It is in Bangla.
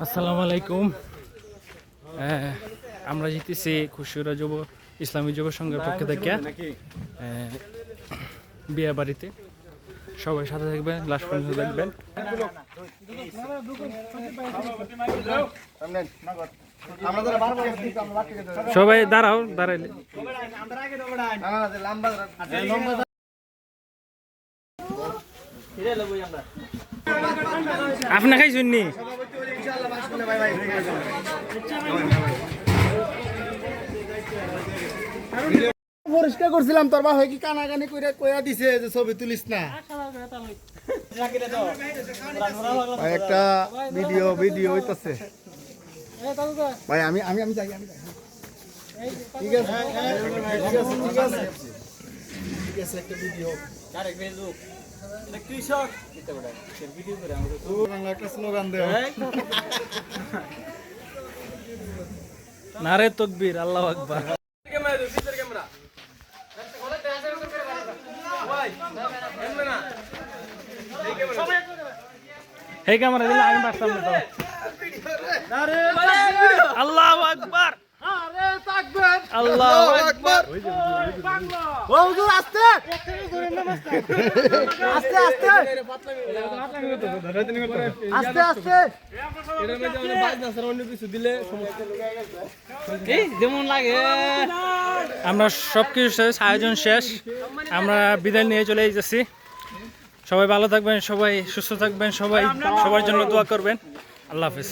আসসালামু আলাইকুম। আমরা জিতেছি খুশিরা যুব ইসলামী যুব সংঘের পক্ষ থেকে বিয়ে বাড়িতে। সবাই সাথে থাকবেন, লাস্ট পর্যন্ত দেখবেন। সবাই দাঁড়াও, দাঁড়াইলে আপনি খাইছেন নি? পরিষ্কার করছিলাম, তোর বাবা কি কানাকানি করে কইয়া দিছে যে ছবি তুলিস না। একটা ভিডিও হইতাছে ভাই। আমি আমি আমি যাই, আমি যাই। ঠিক আছে, ঠিক আছে, ঠিক আছে। একটা ভিডিও কৃষক একটা স্লোগান দেয়, নারে তাকবীর, আল্লাহু আকবার। এই ক্যামেরা দিলে আমি পারতাম না তো। আল্লাহু আকবার, আল্লাহু আকবার। ও হুজুর আস্তে আস্তে আস্তে আস্তে আস্তে। যেমন লাগে আমরা সবকিছু শেষ, আয়োজন শেষ, আমরা বিদায় নিয়ে চলে যাচ্ছি। সবাই ভালো থাকবেন, সবাই সুস্থ থাকবেন, সবাই সবার জন্য দোয়া করবেন। আল্লাহ হাফেজ।